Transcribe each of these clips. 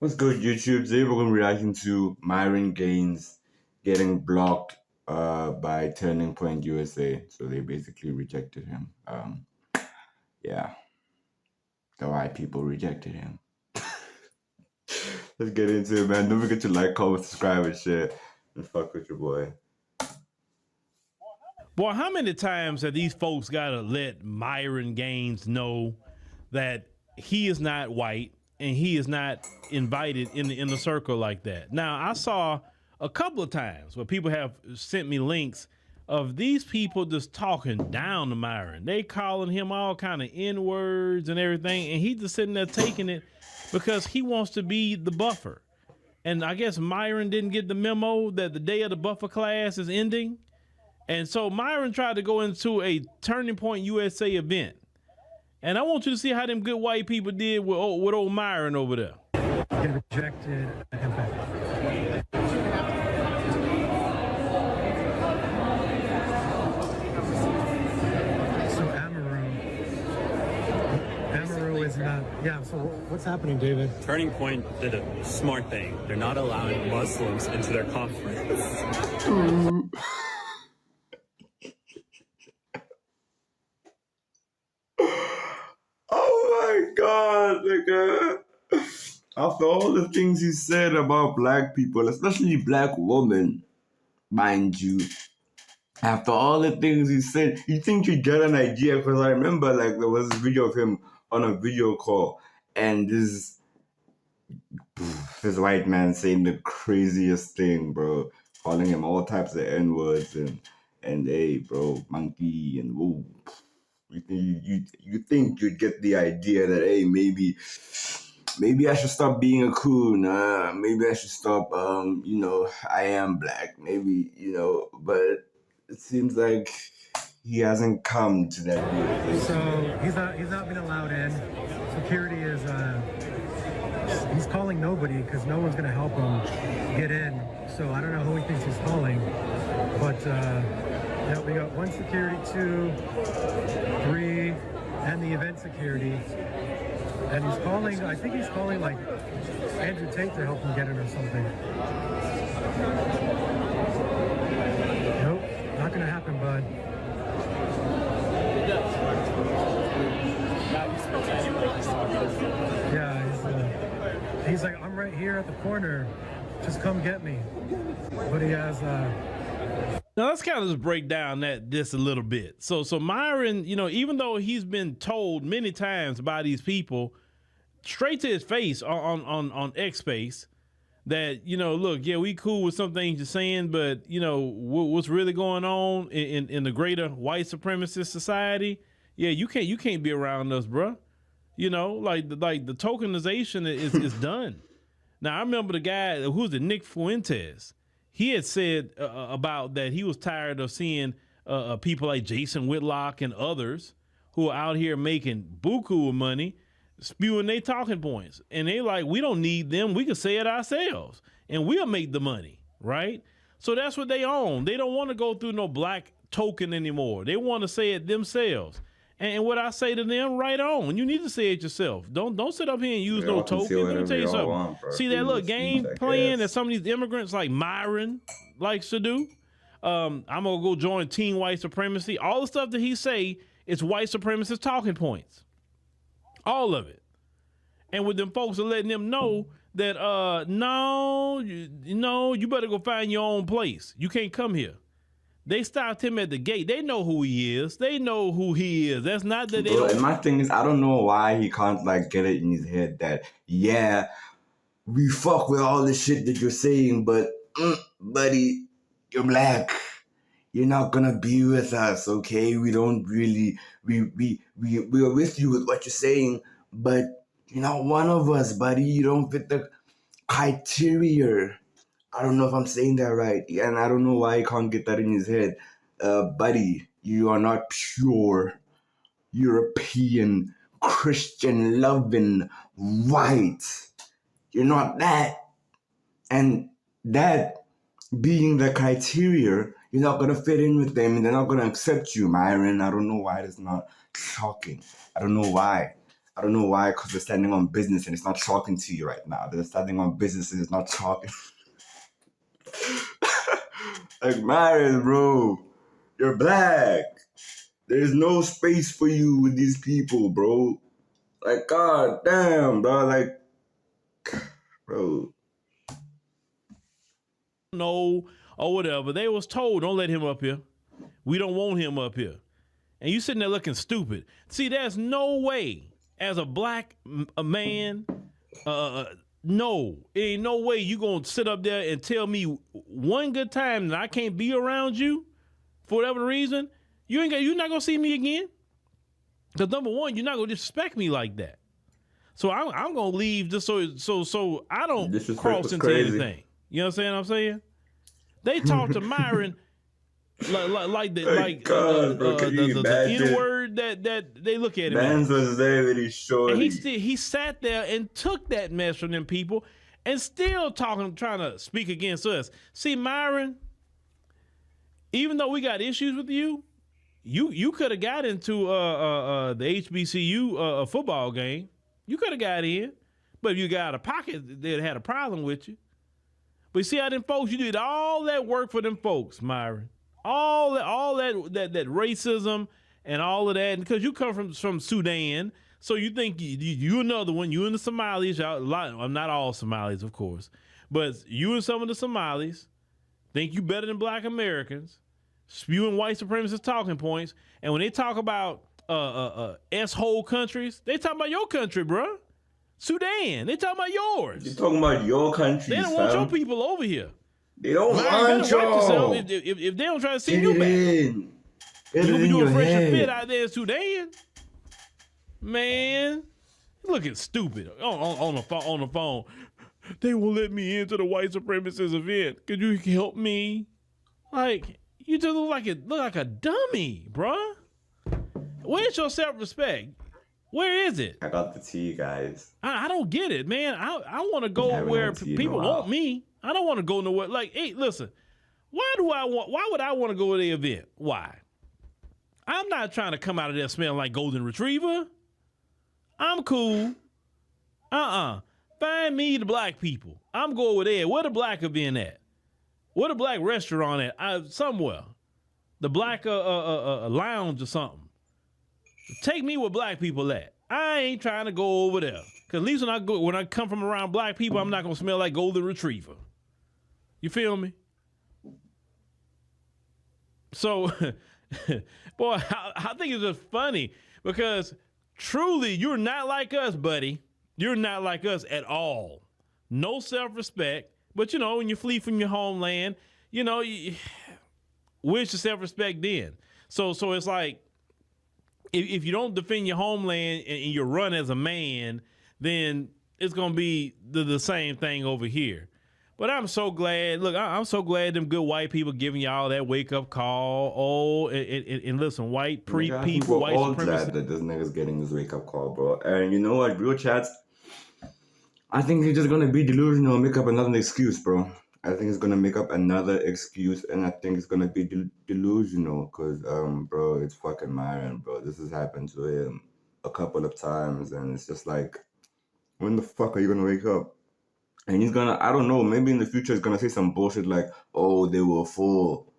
What's good, YouTube? Today we're going to be reacting to Myron Gaines getting blocked by Turning Point USA. So they basically rejected him. Yeah, the white people rejected him. Let's get into it, man. Don't forget to like, comment, subscribe, and share. And fuck with your boy. Boy, how many times have these folks got to let Myron Gaines know that he is not white and he is not invited in the circle like that? Now, I saw a couple of times where people have sent me links of these people just talking down to Myron. They calling him all kind of N-words and everything, and he just sitting there taking it because he wants to be the buffer. And I guess Myron didn't get the memo that the day of the buffer class is ending. And so Myron tried to go into a Turning Point USA event. And I want you to see how them good white people did with old Myron over there. Get rejected. So Amaru is not. Yeah. So what's happening, David? Turning Point did a smart thing. They're not allowing Muslims into their conference. Oh my god, nigga. After all the things he said about black people, especially black women, mind you, after all the things he said, you think you get an idea? Because I remember, like, there was a video of him on a video call, and this white man saying the craziest thing, bro, calling him all types of N words and hey, bro, monkey and woo. You think you'd get the idea that hey, maybe I should stop being a coon. Maybe I should stop. I am black. Maybe but it seems like he hasn't come to that realization. So he's not been allowed in. Security is he's calling nobody because no one's gonna help him get in. So I don't know who he thinks he's calling, but yeah, we got 1 security, 2, 3, and the event security. And he's calling, I think he's calling like Andrew Tate to help him get in or something. Nope, not gonna happen, bud. Yeah, he's like, I'm right here at the corner. Just come get me. But he has Now let's kind of just break down this a little bit. So Myron, even though he's been told many times by these people, straight to his face on X Space, that look, yeah, we cool with some things you're saying, but what's really going on in the greater white supremacist society? Yeah, you can't be around us, bruh. Like the tokenization is done. Now I remember the guy who's the Nick Fuentes. He had said about that he was tired of seeing people like Jason Whitlock and others who are out here making buku of money, spewing their talking points. And they like, we don't need them. We can say it ourselves and we'll make the money, right? So that's what they own. They don't want to go through no black token anymore. They want to say it themselves. And what I say to them, right on. You need to say it yourself. Don't sit up here and use no token. Let me tell you something. See that little game playing that some of these immigrants like Myron likes to do? I'm gonna go join Team White Supremacy. All the stuff that he say is white supremacist talking points. All of it. And with them folks are letting them know that no, you better go find your own place. You can't come here. They stopped him at the gate. They know who he is. They know who he is. That's not that they don't. And my thing is, I don't know why he can't like get it in his head that yeah, we fuck with all the shit that you're saying, but buddy, you're black. You're not gonna be with us, okay? We don't really we are with you with what you're saying, but you're not one of us, buddy. You don't fit the criteria. I don't know if I'm saying that right, and I don't know why he can't get that in his head. Buddy, you are not pure European, Christian loving, white. You're not that. And that being the criteria, you're not going to fit in with them and they're not going to accept you, Myron. I don't know why it's not shocking. I don't know why. I don't know why, because they're standing on business and it's not talking to you right now. They're standing on business and it's not talking. Like, Myron, bro, you're black. There's no space for you with these people, bro. Like, god damn, bro. Like, bro. No, or whatever. They was told, don't let him up here. We don't want him up here. And you sitting there looking stupid. See, there's no way, as a black man, no, it ain't no way you gonna sit up there and tell me one good time that I can't be around you for whatever reason. You're not gonna see me again. Because number one, you're not gonna disrespect me like that. So I'm gonna leave just so I don't cross into anything. You know what I'm saying? They talk to Myron like the N-word that they look at him. Mans was very short. And he sat there and took that mess from them people and still trying to speak against us. See, Myron, even though we got issues with you could have got into the HBCU football game. You could have got in, but if you got out of pocket, they'd had a problem with you. But you see how them folks, you did all that work for them folks, Myron. All that racism and all of that, because you come from Sudan, so you think you another one. You and the Somalis, not all Somalis, of course, but you and some of the Somalis think you better than black Americans, spewing white supremacist talking points, and when they talk about S-hole countries, they talking about your country, bruh. Sudan, they talking about yours. They talking about your country. They don't want your people over here. They don't want y'all. If they don't try to see you back, you gonna be doing fresh and fit out there in Sudan, man. Looking stupid on the phone. They won't let me into the white supremacist event. Could you help me? Like, you just look like a dummy, bruh. Where's your self-respect? Where is it? I got the tea, guys. I don't get it, man. I want to go where people want me. I don't want to go nowhere. Like, hey, listen, why would I want to go to the event? Why? I'm not trying to come out of there smelling like golden retriever. I'm cool. Find me the black people. I'm going over there. Where the black event at? Where the black restaurant at? Somewhere. The black lounge or something. Take me where black people at. I ain't trying to go over there. Cause at least when I come from around black people, I'm not gonna smell like golden retriever. You feel me? So, boy, I think it's just funny because truly, you're not like us, buddy. You're not like us at all. No self-respect. But you know, when you flee from your homeland, you know, where's your self-respect then? So it's like, if you don't defend your homeland and you run as a man, then it's going to be the same thing over here. But I'm so glad. Look, I'm so glad them good white people giving y'all that wake-up call. Oh, and listen, white people, white all supremacists. glad that this nigga's getting this wake-up call, bro. And you know what, real chats? I think he's just going to be delusional and make up another excuse, bro. I think he's gonna make up another excuse, and I think it's gonna be delusional, cause bro, it's fucking Myron, bro. This has happened to him a couple of times, and it's just like, when the fuck are you gonna wake up? And he's gonna, I don't know, maybe in the future he's gonna say some bullshit like, oh, they were full.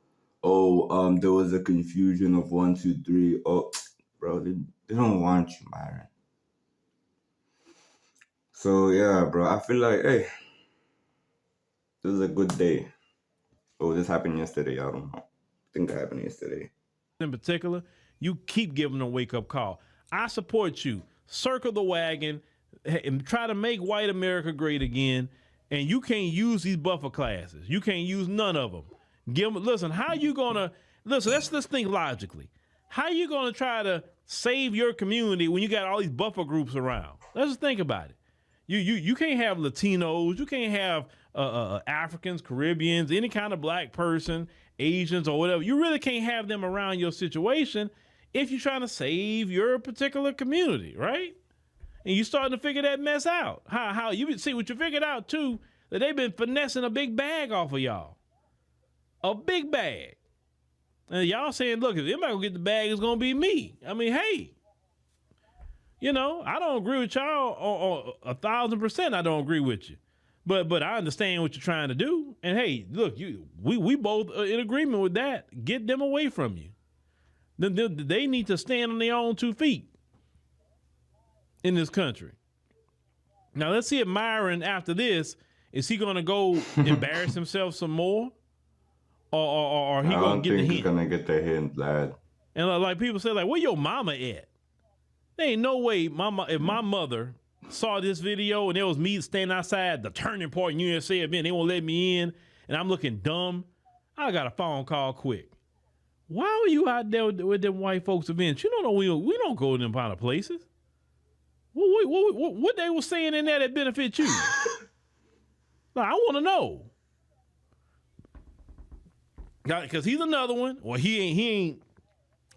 Oh, there was a confusion of 1, 2, 3. Oh, bro, they don't want you, Myron. So yeah, bro, I feel like, hey, this is a good day. Oh, this happened yesterday. I don't know. I think it happened yesterday. In particular, you keep giving them a wake-up call. I support you. Circle the wagon and try to make white America great again. And you can't use these buffer classes. You can't use none of them. Listen, how you gonna listen? Let's think logically. How you gonna try to save your community when you got all these buffer groups around? Let's just think about it. You can't have Latinos. You can't have Africans, Caribbeans, any kind of black person, Asians or whatever. You really can't have them around your situation if you're trying to save your particular community, right? And you starting to figure that mess out. How you see what you figured out too, that they've been finessing a big bag off of y'all. A big bag. And y'all saying, look, if anybody gonna get the bag, it's gonna be me. I mean, hey. You know, I don't agree with y'all or 1,000%. I don't agree with you, but I understand what you're trying to do. And hey, look, we both are in agreement with that. Get them away from you. They need to stand on their own 2 feet in this country. Now let's see if Myron, after this, is he going to go embarrass himself some more, or he going to get the hint? I don't think he's gonna get the hint, lad. And like people say, like, where your mama at? There ain't no way if my mother saw this video and it was me standing outside the Turning Point USA event, they won't let me in, and I'm looking dumb, I got a phone call quick. Why were you out there with them white folks events? You don't know we don't go to them kind of places. What they were saying in there that benefit you? Like, I want to know. Because he's another one. Well, he ain't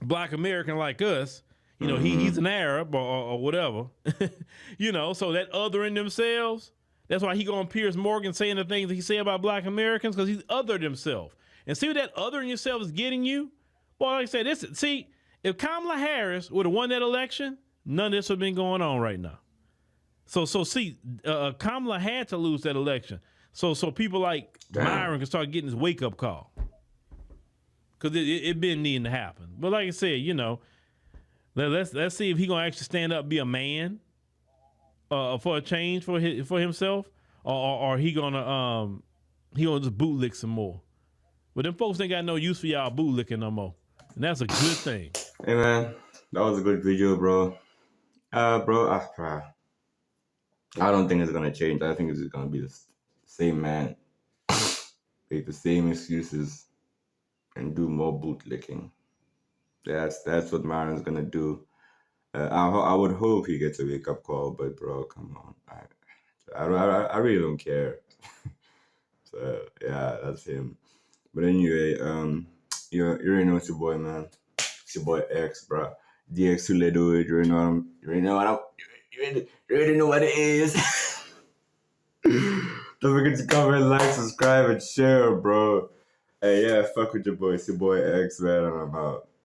Black American like us. You know, he's an Arab or whatever. You know, so that othering themselves, that's why he going Piers Morgan saying the things that he say about Black Americans, because he's othered himself. And see what that othering yourself is getting you? Well, like I said, see, if Kamala Harris would have won that election, none of this would have been going on right now. So see, Kamala had to lose that election. So people like Myron can start getting his wake-up call. Because it been needing to happen. But like I said, you know, let's see if he gonna actually stand up and be a man for a change for himself, or he gonna just bootlick some more. But them folks ain't got no use for y'all bootlicking no more, and that's a good thing. Hey man, that was a good video, bro. I don't think it's gonna change. I think it's just gonna be the same man, make the same excuses, and do more bootlicking. That's what Myron's gonna do. I would hope he gets a wake up call, but bro, come on, I really don't care. So yeah, that's him. But anyway, you already know it's your boy, man. It's your boy X, bro. DX Toledo. You already know what it is. Don't forget to comment, like, subscribe, and share, bro. Hey, yeah, fuck with your boy. It's your boy X, man, and I'm out.